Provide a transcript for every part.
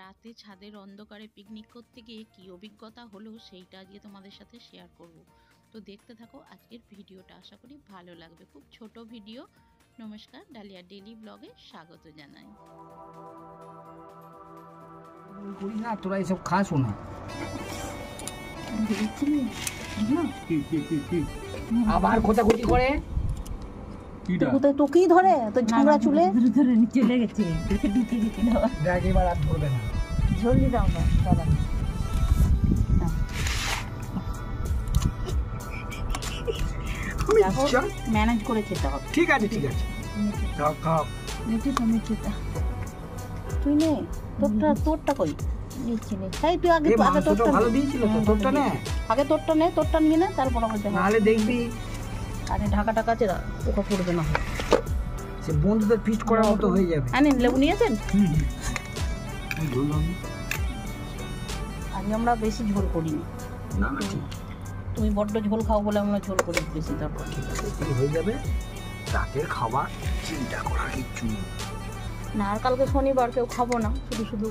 রাতে ছাদের অন্ধকারে পিকনিক করতে গিয়ে কী অভিজ্ঞতা হলো সেইটা আজকে তোমাদের সাথে শেয়ার করব। তো দেখতে থাকো আজকের ভিডিওটা, আশা করি ভালো লাগবে। খুব ছোট ভিডিও। নমস্কার, ডালিয়া ডেইলি ব্লগে স্বাগত জানাই। না তোরা এসব খাস না, আবার খোঁচাখুচি করে তোকেই ধরে তো ঝাংড়া চুলে ধরে চলে গেছে, ঢুকে গেছিল। দেখ এবার আর ধরবে না, ঝরলি দাও না দাদা। ম্যানেজ করে খেতে হবে। ঠিক আছে ঠিক আছে, তুই নে তোরটা কই নিচ্ছি নে। তাই তুই আগে তোরটা ভালো দিয়েছিল তো, তোরটা নে আগে, তোরটা নিয়ে নে, তারপর আমার দেখা। নাহলে দেখবি আরে ঢাকা আছে, পোকা পড়বে না, সে বন্ধুদের ফিস্ট করার মতো হয়ে যাবে। আনেন লেবু নিয়েছেন? আগে আমরা বেশি ঝোল করিনি। না না ঠিক, তুমি বড্ড ঝোল খাও বলে আমরা ঝোল করি বেশি। দরকার হয়ে যাবে। রাতের খাবার চিন্তা করার কিচ্ছু নেই। না, আর কালকে শনিবার কেউ খাবো না, শুধু শুধু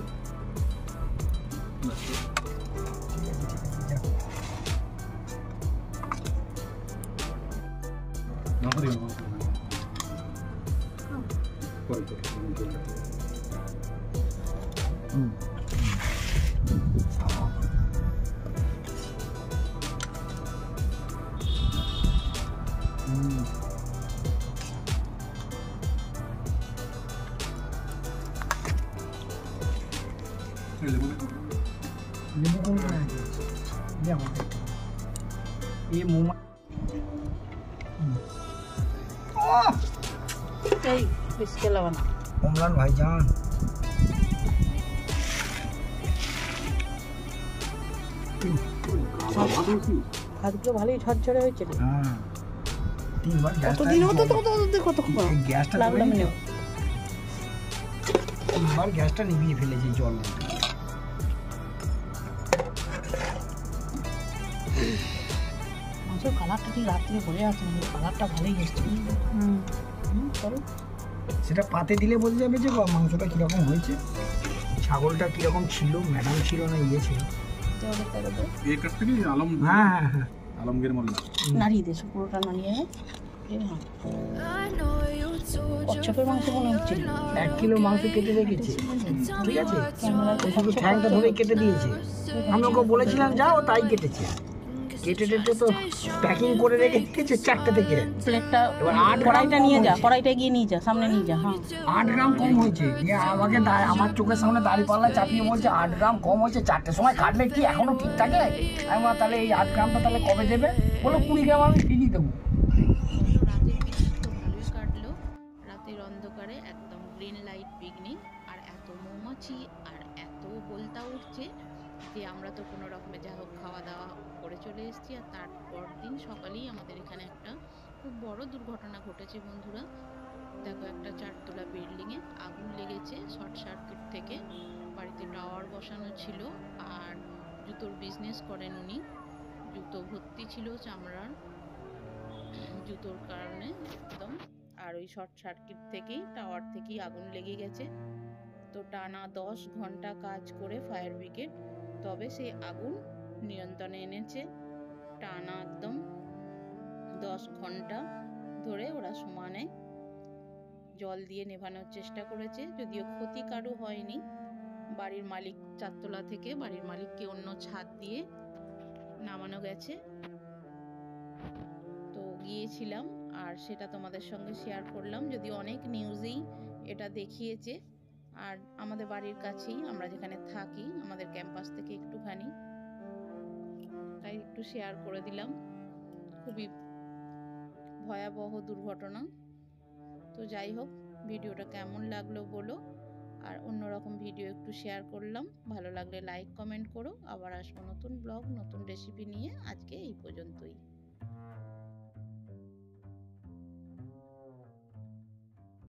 অমলান ভাইজান ভাতগুলো ভালোই ঝরঝরে হয়েছিল। হ্যাঁ, তিনবার গ্যাসটা নিভিয়ে ফেলেছে জল। মাছের কালারটা ঠিক রাত্রে পড়ে আছে, কালারটা ভালোই এসছে। সেটা পাতে দিলে বোঝা যাবে যে মাংসটা কিরকম হয়েছে, ছাগলটা কিরকম ছিল, ম্যাডাম ছিল না ইয়ে ছিল। হ্যাঁ হ্যাঁ হ্যাঁ, আলমগীর মোল্লা নাড়িয়ে দিয়েছো, পুরোটা নাড়িয়ে। কচ্ছপের মাংস মনে হচ্ছে 1 কিলো মাংস কেটে রেখেছে, ঠিক আছে, শুধু ঠ্যাংটা ধরে কেটে দিয়েছে। আমি ওকে বলেছিলাম যাও, তাই কেটেছে। কেটে টেটে তো প্যাকিং করে রেখে দিয়েছে 4টে থেকে। প্লেটটা এবার 8 কড়াইটা নিয়ে যা, কড়াইটা গিয়ে নিয়ে যা, সামনে নিয়ে যা। হ্যাঁ, 8 গ্রাম কম হয়েছে। আমাকে আমার চোখের সামনে দাড়ি পাল্লায় চাপিয়ে বলছে 8 গ্রাম কম হয়েছে, 4টের সময় কাটলে কি এখনো ঠিক থাকে? আমি বললাম তাহলে এই 8 গ্রামটা তাহলে কবে দেবে? বলো 20 গ্রাম আমি ফিরিয়ে দেবো। রাতের পিকনিক তো ভালোই কাটলো। রাতের অন্ধকারে একদম গ্রিন লাইট পিকনিক, আর এত মৌমাছি আর এত বলতা উঠছে যে আমরা তো কোনো রকমে যা হোক খাওয়া দাওয়া করে চলে এসেছি। আর তারপর দিন সকালেই আমাদের এখানে একটা খুব বড় দুর্ঘটনা ঘটেছে বন্ধুরা। দেখো, একটা 4তলা বিল্ডিংয়ে আগুন লেগেছে শর্ট সার্কিট থেকে। বাড়িতে টাওয়ার বসানো ছিল, আর জুতোর বিজনেস করেন উনি। জুতো ভর্তি ছিল চামড়ার জুতোর কারণে একদম। আর ওই শর্ট সার্কিট থেকেই, টাওয়ার থেকেই আগুন লেগে গেছে। তো টানা 10 ঘন্টা কাজ করে ফায়ার ব্রিগেড তবে সেই আগুন নিয়ন্ত্রণে এনেছে। টানা একদম 10 ঘন্টা ধরে ওরা সমানে জল দিয়ে নেভানোর চেষ্টা করেছে, যদিও ক্ষতি কারো হয়নি। বাড়ির মালিক 4তলা থেকে বাড়ির মালিককে অন্য ছাদ দিয়ে নামানো গেছে। তো গিয়েছিলাম আর সেটা তোমাদের সঙ্গে শেয়ার করলাম, যদিও অনেক নিউজেই এটা দেখিয়েছে। আর আমাদের বাড়ির কাছেই, আমরা যেখানে থাকি, আমাদের ক্যাম্পাস থেকে একটুখানি, তাই একটু শেয়ার করে দিলাম। খুবই ভয়াবহ দুর্ঘটনা। তো যাই হোক, ভিডিওটা কেমন লাগলো বলো, আর অন্যরকম ভিডিও একটু শেয়ার করলাম। ভালো লাগলে লাইক কমেন্ট করো। আবার আসবো নতুন ব্লগ, নতুন রেসিপি নিয়ে। আজকে এই পর্যন্তই।